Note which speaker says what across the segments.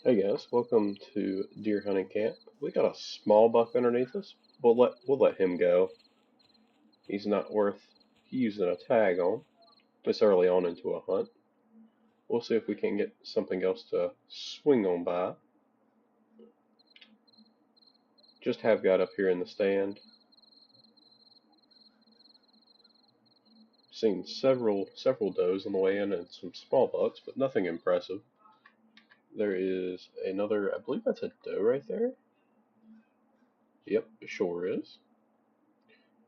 Speaker 1: Hey guys, welcome to deer hunting camp. We got a small buck underneath us. We'll let him go. He's not worth using a tag on. It's early on into a hunt. We'll see if we can get something else to swing on by. Just have got up here in the stand. Seen several does on the way in and some small bucks, but nothing impressive. There is another, I believe that's a doe right there. Yep, it sure is.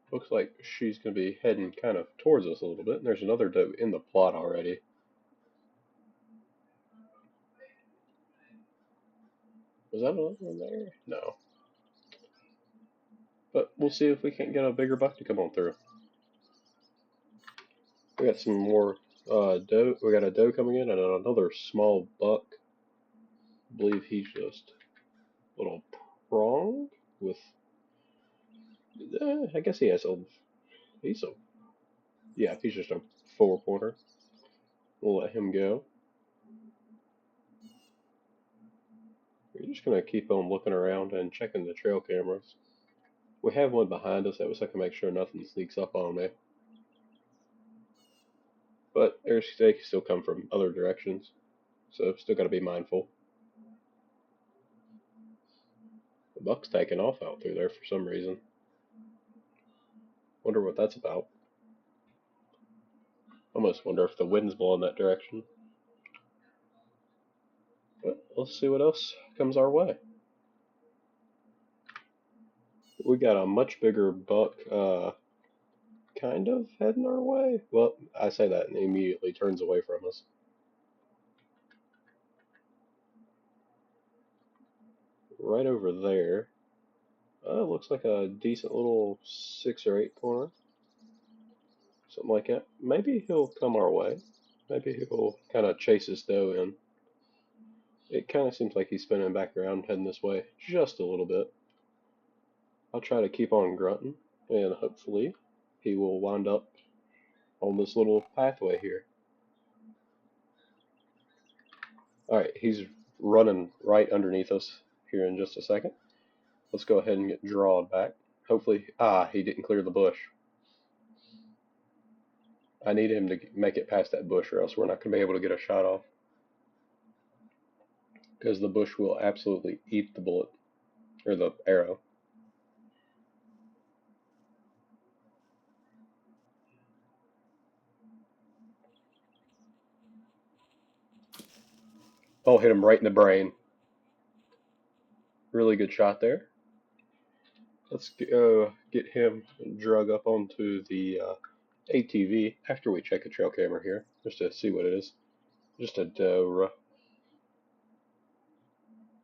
Speaker 1: Looks like she's going to be heading kind of towards us a little bit. And there's another doe in the plot already. Was that another one there? No. But we'll see if we can't get a bigger buck to come on through. We got some more doe. We got a doe coming in and another small buck. I believe he's just a little pronged with. I guess he has a. He's a. Yeah, he's just a 4-pointer. We'll let him go. We're just gonna keep on looking around and checking the trail cameras. We have one behind us that was so I can make sure nothing sneaks up on me. But they can still come from other directions, so still got to be mindful. The buck's taking off out through there for some reason. Wonder what that's about. Almost wonder if the wind's blowing that direction. But let's see what else comes our way. We got a much bigger buck, kind of heading our way. Well, I say that and he immediately turns away from us. Right over there. Looks like a decent little 6 or 8 pointer. Something like that. Maybe he'll come our way. Maybe he'll kind of chase his doe in. It kind of seems like he's spinning back around, heading this way just a little bit. I'll try to keep on grunting, and hopefully he will wind up on this little pathway here. Alright, he's running right underneath us here in just a second. Let's go ahead and get drawed back. Hopefully, he didn't clear the bush. I need him to make it past that bush or else we're not going to be able to get a shot off. Because the bush will absolutely eat the bullet, or the arrow. Oh, hit him right in the brain. Really good shot there. Let's get him drug up onto the ATV after we check a trail camera here, just to see what it is. Just a doe.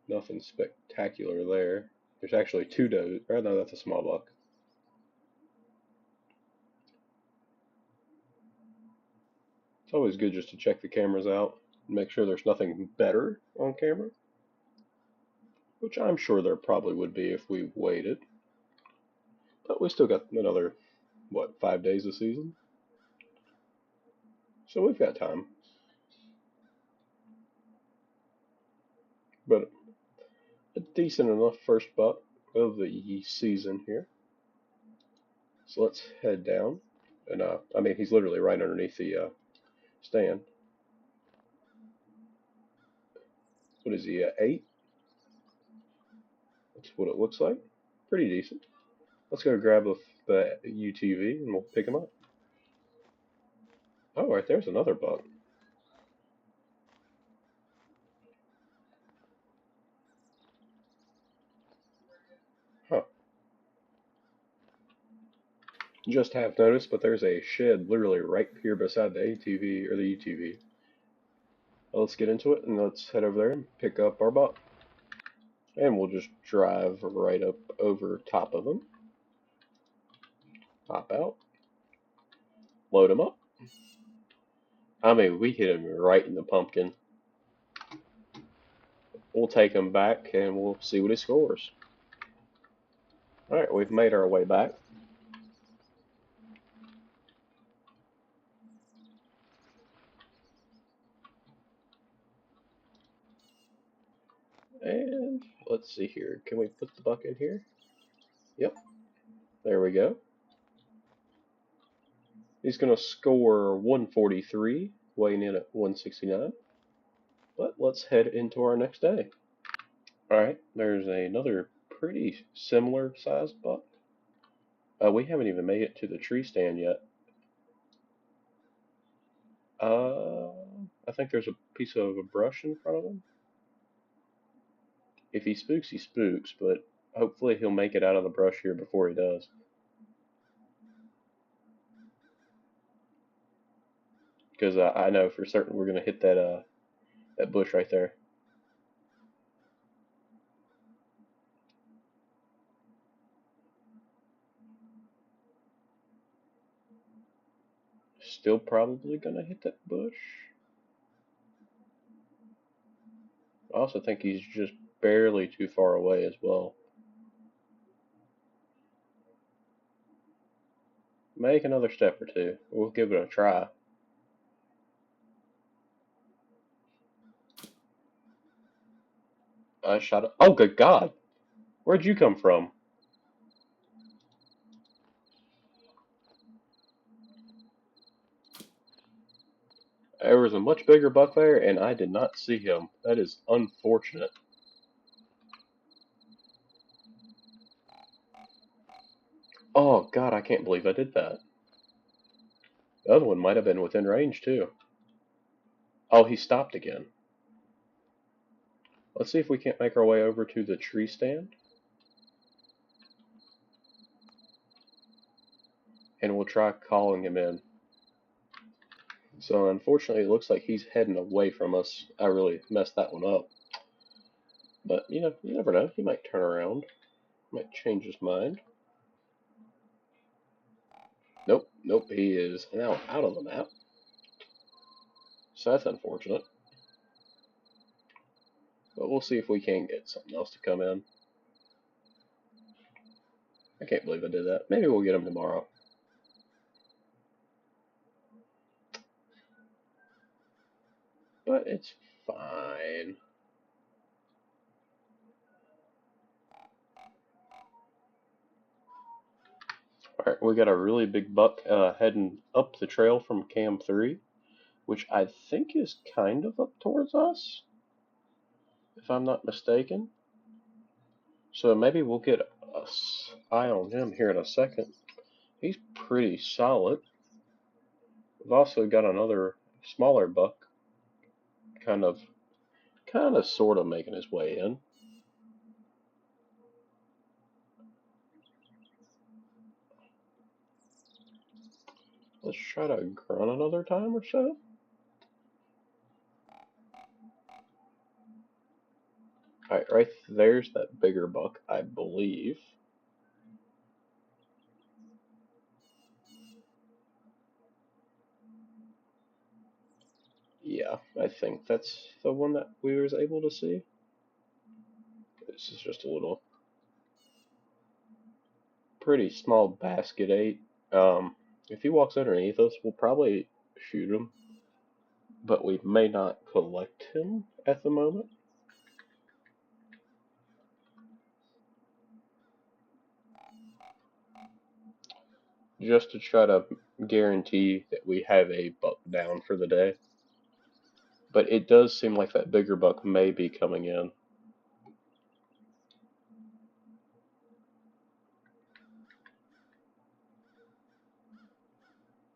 Speaker 1: Nothing spectacular there. There's actually 2 does. Oh, no, that's a small buck. It's always good just to check the cameras out and make sure there's nothing better on camera, which I'm sure there probably would be if we waited. But we still got another, what, 5 days of season? So we've got time. But a decent enough first buck of the season here. So let's head down. And I mean, he's literally right underneath the stand. What is he, 8? That's what it looks like. Pretty decent. Let's go grab the UTV and we'll pick him up. Oh, right there's another buck. Huh. Just have noticed, but there's a shed literally right here beside the ATV or the UTV. Well, let's get into it and let's head over there and pick up our buck. And we'll just drive right up over top of him. Hop out. Load him up. I mean, we hit him right in the pumpkin. We'll take him back and we'll see what he scores. Alright, we've made our way back. And let's see here. Can we put the buck in here? Yep, there we go. He's going to score 143, weighing in at 169. But let's head into our next day. Alright, there's another pretty similar sized buck. We haven't even made it to the tree stand yet. Uh, I think there's a piece of a brush in front of him. If he spooks, he spooks, but hopefully he'll make it out of the brush here before he does. Because I know for certain we're going to hit that bush right there. Still probably going to hit that bush. I also think he's just barely too far away as well. Make another step or two. We'll give it a try. I shot it. Oh, good God! Where'd you come from? There was a much bigger buck there, and I did not see him. That is unfortunate. Oh, God, I can't believe I did that. The other one might have been within range, too. Oh, he stopped again. Let's see if we can't make our way over to the tree stand. And we'll try calling him in. So unfortunately, it looks like he's heading away from us. I really messed that one up. But, you never know. He might turn around. Might change his mind. Nope, nope, he is now out of the map. So that's unfortunate. But we'll see if we can get something else to come in. I can't believe I did that. Maybe we'll get him tomorrow. But it's fine. Alright, we got a really big buck heading up the trail from Cam 3, which I think is kind of up towards us, if I'm not mistaken. So maybe we'll get a eye on him here in a second. He's pretty solid. We've also got another smaller buck, kind of, sort of making his way in. Let's try to grunt another time or so. Alright, right there's that bigger buck, I believe. Yeah, I think that's the one that we was able to see. This is just a little pretty small basket 8. If he walks underneath us, we'll probably shoot him, but we may not collect him at the moment. Just to try to guarantee that we have a buck down for the day. But it does seem like that bigger buck may be coming in.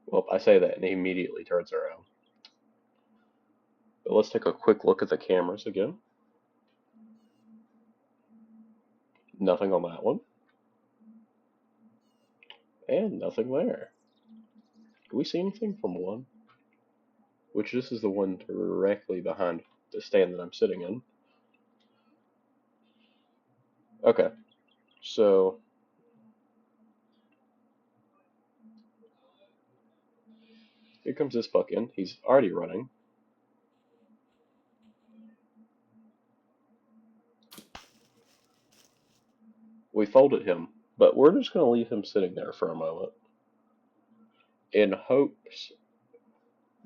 Speaker 1: Well, I say that and he immediately turns around. But let's take a quick look at the cameras again. Nothing on that one. And nothing there. Do we see anything from one? Which this is the one directly behind the stand that I'm sitting in. Okay, so here comes this buck in. He's already running. We folded him, but we're just going to leave him sitting there for a moment in hopes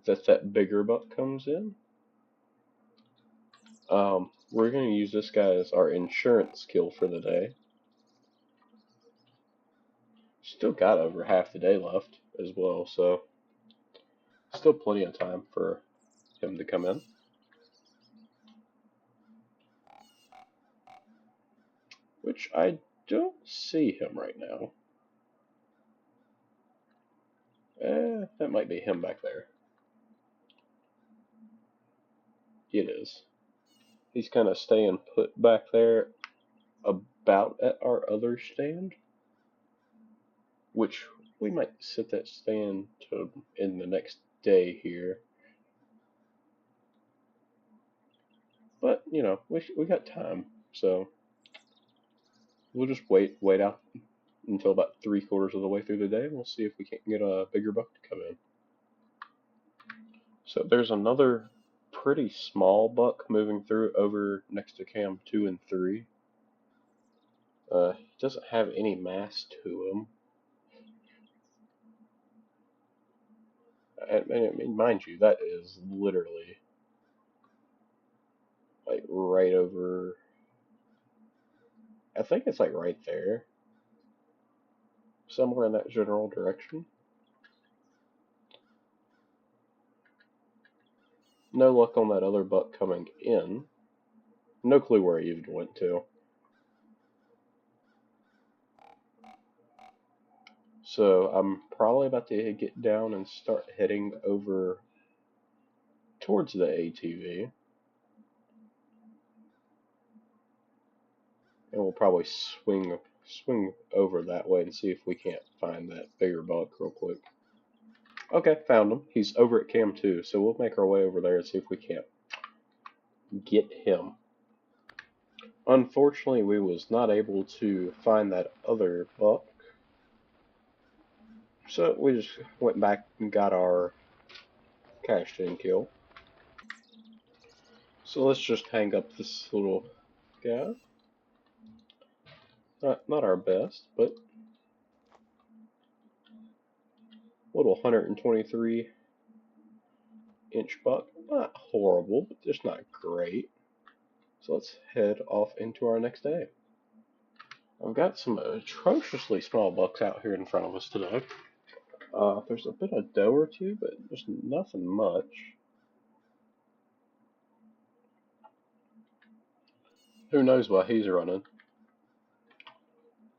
Speaker 1: that that bigger buck comes in. we're going to use this guy as our insurance kill for the day. Still got over half the day left as well, so still plenty of time for him to come in. Which I don't see him right now. That might be him back there. It is. He's kind of staying put back there about at our other stand, which we might set that stand to in the next day here. But, you know, we got time, so we'll just wait out until about 3/4 of the way through the day, and we'll see if we can't get a bigger buck to come in. So there's another pretty small buck moving through over next to cam 2 and 3. He doesn't have any mass to him. I mean, mind you, that is literally like right over. I think it's like right there, somewhere in that general direction. No luck on that other buck coming in. No clue where he even went to. So I'm probably about to get down and start heading over towards the ATV. And we'll probably swing over that way and see if we can't find that bigger buck real quick. Okay, found him. He's over at cam 2, so we'll make our way over there and see if we can't get him. Unfortunately, we was not able to find that other buck, so we just went back and got our cashed in kill. So let's just hang up this little guy. Not our best, but little 123 inch buck. Not horrible, but just not great. So let's head off into our next day. I've got some atrociously small bucks out here in front of us today. There's a bit of doe or two, but just nothing much. Who knows why he's running?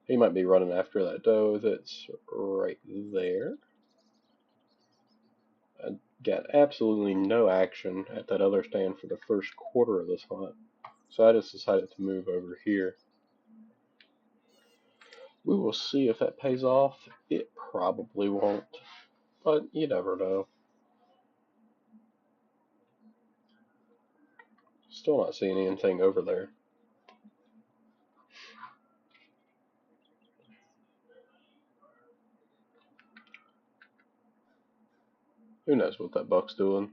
Speaker 1: He might be running after that doe that's right there. I got absolutely no action at that other stand for the first quarter of this hunt, so I just decided to move over here. We will see if that pays off. It probably won't, but you never know. Still not seeing anything over there. Who knows what that buck's doing?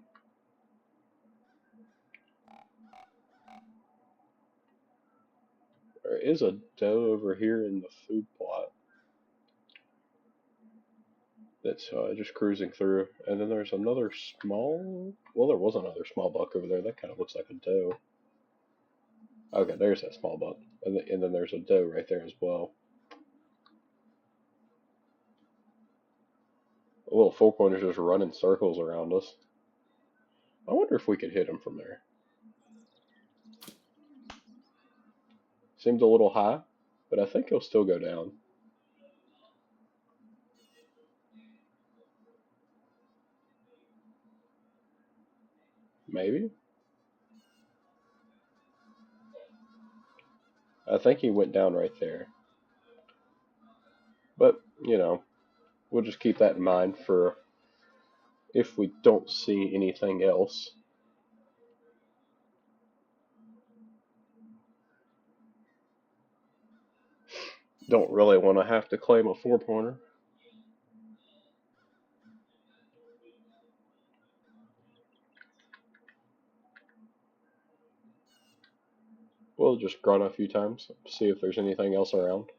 Speaker 1: There is a doe over here in the food plot that's just cruising through. And then there's another small... Well, there was another small buck over there. That kind of looks like a doe. Okay, there's that small buck. And then there's a doe right there as well. A little four-pointer's just running circles around us. I wonder if we could hit him from there. Seems a little high, but I think he'll still go down. Maybe? I think he went down right there. But, you know, we'll just keep that in mind for if we don't see anything else. Don't really want to have to claim a four-pointer. We'll just grunt a few times, see if there's anything else around.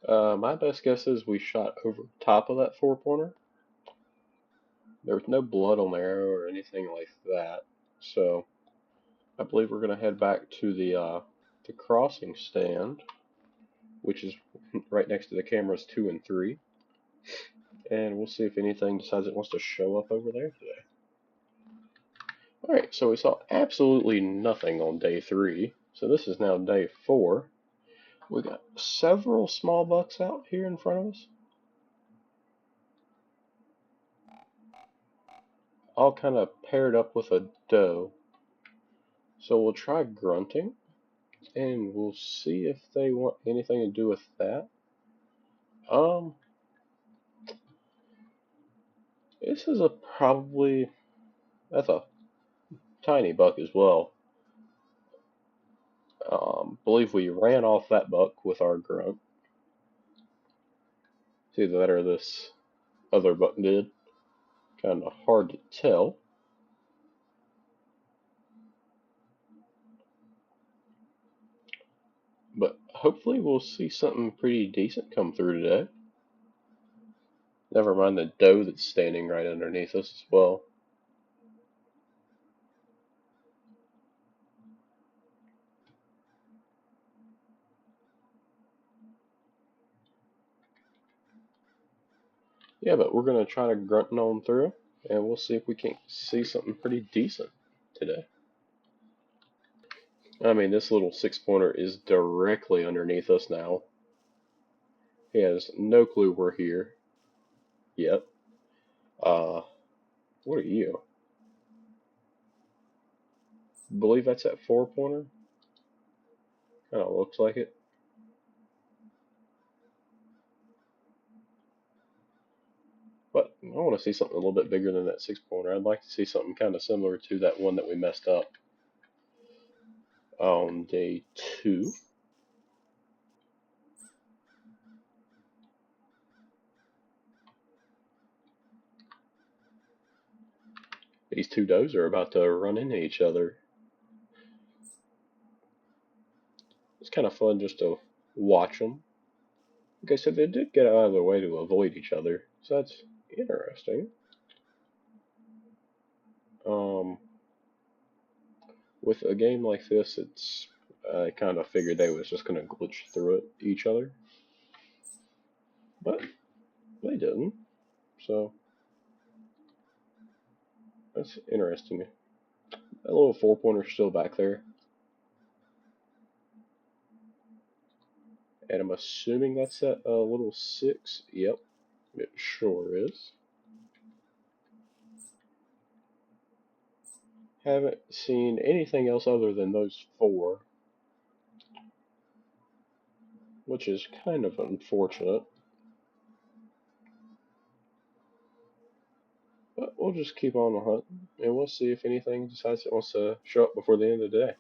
Speaker 1: My best guess is we shot over top of that four-pointer. There was no blood on the arrow or anything like that, so I believe we're going to head back to the crossing stand, which is right next to the cameras 2 and 3, and we'll see if anything decides it wants to show up over there today. Alright, so we saw absolutely nothing on day 3, so this is now day 4. We got several small bucks out here in front of us, all kind of paired up with a doe. So we'll try grunting, and we'll see if they want anything to do with that. This is that's a tiny buck as well. Believe we ran off that buck with our grunt. It's either that or this other buck did. Kind of hard to tell. But hopefully we'll see something pretty decent come through today. Never mind the doe that's standing right underneath us as well. Yeah, but we're going to try to grunt on through, and we'll see if we can't see something pretty decent today. I mean, this little 6-pointer is directly underneath us now. He has no clue we're here yet. What are you? I believe that's that 4-pointer. Kind of looks like it. But I want to see something a little bit bigger than that 6-pointer. I'd like to see something kind of similar to that one that we messed up on day 2. These two does are about to run into each other. It's kind of fun just to watch them. Okay, so they did get out of their way to avoid each other, so that's interesting. Um, with a game like this, I kind of figured they was just going to glitch through each other, but they didn't. So that's interesting. That little 4-pointer still back there, and I'm assuming that's that little 6. Yep, it sure is. Haven't seen anything else other than those 4, which is kind of unfortunate. But we'll just keep on the hunt, and we'll see if anything decides it wants to show up before the end of the day.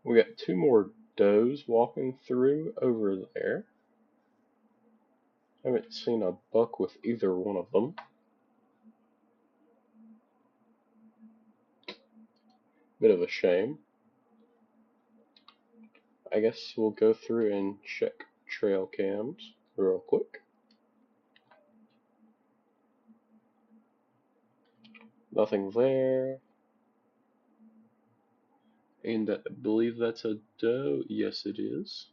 Speaker 1: We got 2 more does walking through over there. Haven't seen a buck with either one of them. Bit of a shame. I guess we'll go through and check trail cams real quick. Nothing there. And I believe that's a doe. Yes, it is.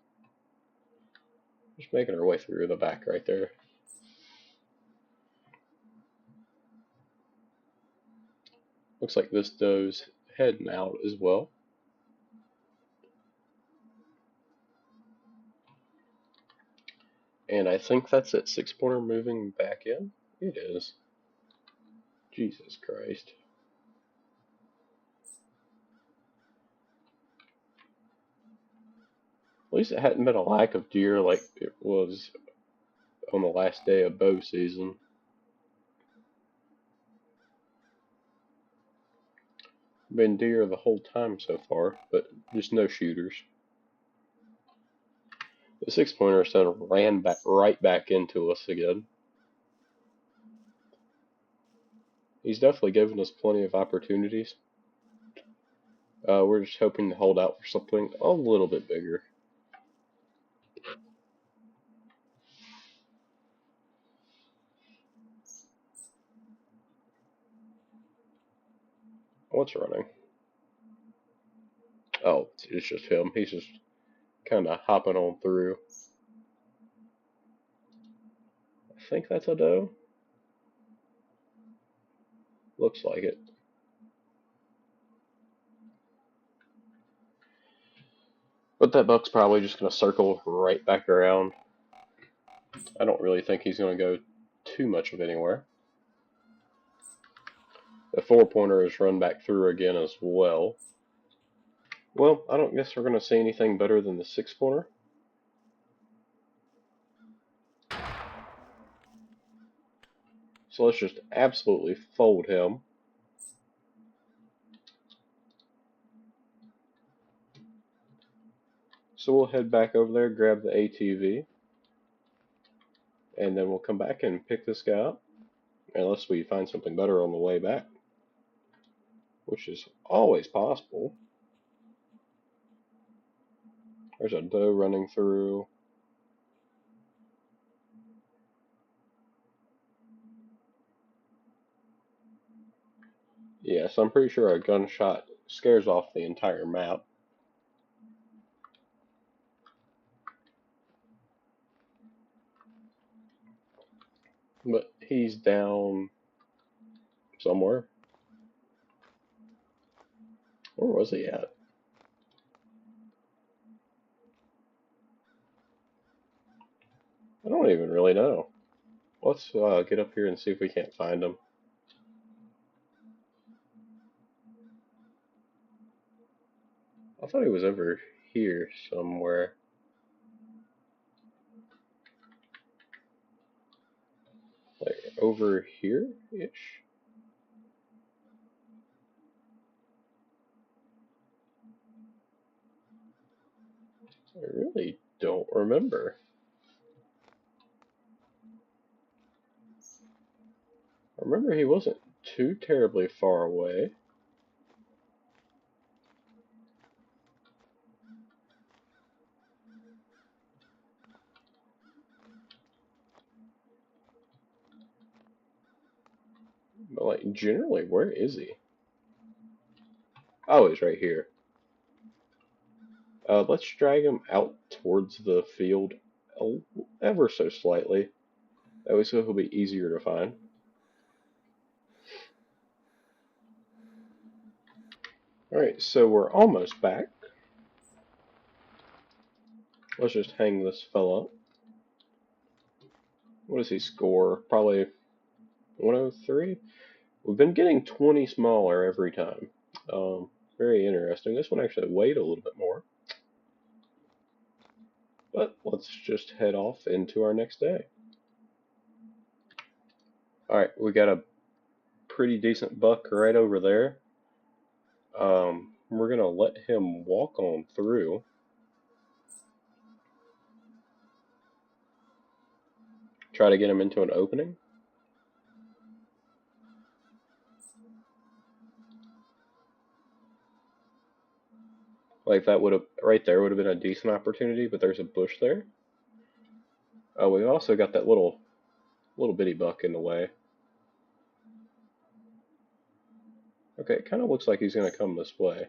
Speaker 1: Just making our way through the back right there. Looks like this doe's heading out as well. And I think that's that 6-pointer moving back in. It is. Jesus Christ. At least it hadn't been a lack of deer like it was on the last day of bow season. Been deer the whole time so far, but just no shooters. The 6-pointer son ran back right back into us again. He's definitely given us plenty of opportunities. We're just hoping to hold out for something a little bit bigger. What's running? Oh, it's just him. He's just kind of hopping on through. I think that's a doe. Looks like it. But that buck's probably just going to circle right back around. I don't really think he's going to go too much of anywhere. The 4-pointer is run back through again as well. Well, I don't guess we're going to see anything better than the 6-pointer. So let's just absolutely fold him. So we'll head back over there, grab the ATV, and then we'll come back and pick this guy up. Unless we find something better on the way back, which is always possible. There's a doe running through. Yes, I'm pretty sure a gunshot scares off the entire map. But he's down somewhere. Where was he at? I don't even really know. Let's get up here and see if we can't find him. I thought he was over here somewhere. Like over here-ish? I really don't remember. I remember he wasn't too terribly far away. But like generally, where is he? Oh, he's right here. Let's drag him out towards the field ever so slightly. That way so he'll be easier to find. Alright, so we're almost back. Let's just hang this fella up. What does he score? Probably 103? We've been getting 20 smaller every time. Very interesting. This one actually weighed a little bit more. But let's just head off into our next day. Alright, we got a pretty decent buck right over there. We're going to let him walk on through. Try to get him into an opening. Like that would have, right there would have been a decent opportunity, but there's a bush there. Oh, we also got that little bitty buck in the way. Okay, it kind of looks like he's going to come this way.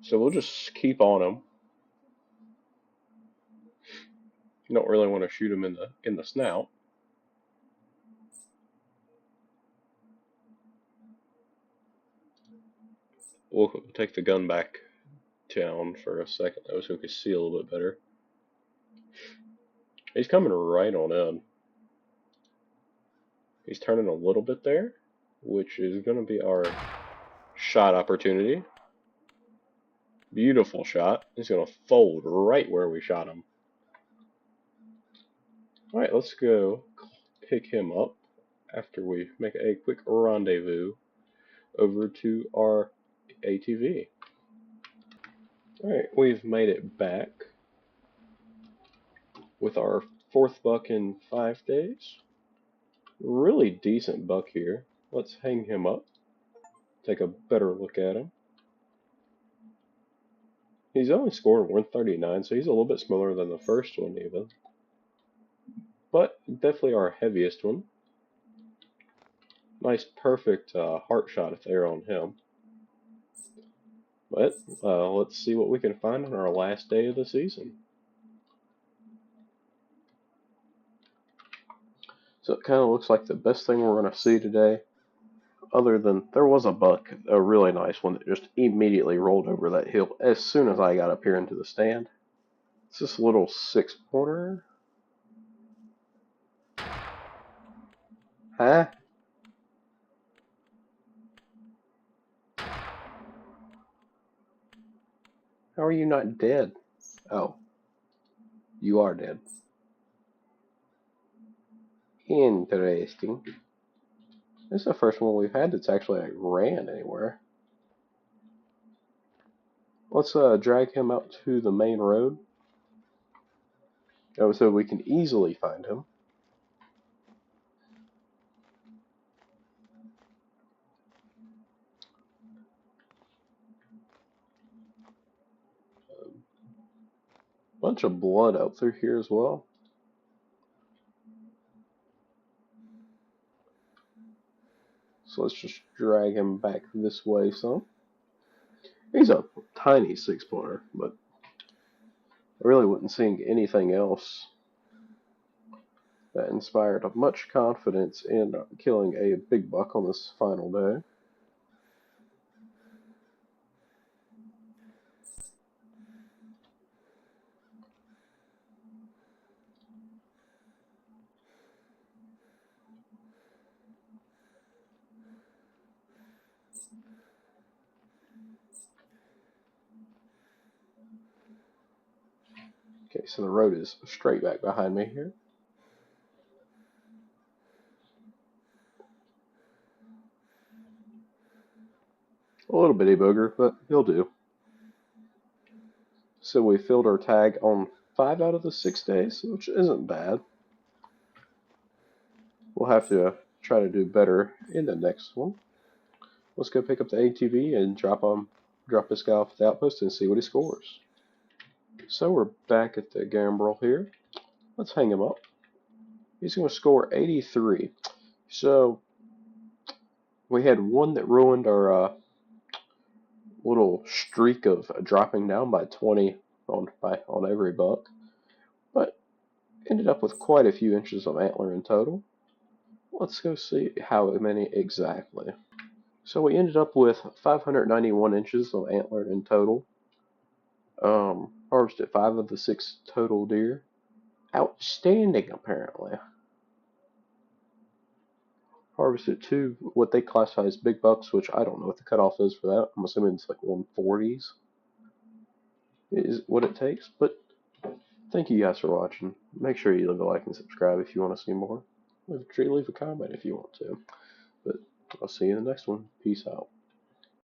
Speaker 1: So we'll just keep on him. You don't really want to shoot him in the snout. We'll take the gun back down for a second though, so we can see a little bit better. He's coming right on in. He's turning a little bit there, which is going to be our shot opportunity. Beautiful shot. He's going to fold right where we shot him. Alright, let's go pick him up after we make a quick rendezvous over to our ATV. Alright, we've made it back with our 4th buck in 5 days. Really decent buck here. Let's hang him up. Take a better look at him. He's only scored 139, so he's a little bit smaller than the first one even. But definitely our heaviest one. Nice perfect heart shot there on him. But let's see what we can find on our last day of the season. So it kind of looks like the best thing we're going to see today, other than there was a buck, a really nice one that just immediately rolled over that hill as soon as I got up here into the stand. It's this little 6-pointer. Huh? How are you not dead? Oh, you are dead. Interesting. This is the first one we've had that's actually like ran anywhere. Let's drag him out to the main road, so we can easily find him. Bunch of blood out through here as well. So let's just drag him back this way some. He's a tiny 6-pointer, but I really wasn't seeing anything else that inspired much confidence in killing a big buck on this final day. Okay, so the road is straight back behind me here. A little bitty booger, but he'll do. So we filled our tag on 5 out of the 6 days, which isn't bad. We'll have to try to do better in the next one. Let's go pick up the ATV and drop this guy off the outpost and see what he scores. So we're back at the gambrel here. Let's hang him up. He's going to score 83. So we had one that ruined our little streak of dropping down by 20 on every buck, but ended up with quite a few inches of antler in total. Let's go see how many exactly. So we ended up with 591 inches of antler in total. Harvested 5 of the 6 total deer. Outstanding, apparently. Harvested 2 what they classify as big bucks, which I don't know what the cutoff is for that. I'm assuming it's like 140s is what it takes. But thank you guys for watching. Make sure you leave a like and subscribe if you want to see more. Leave a comment if you want to. But I'll see you in the next one. Peace out.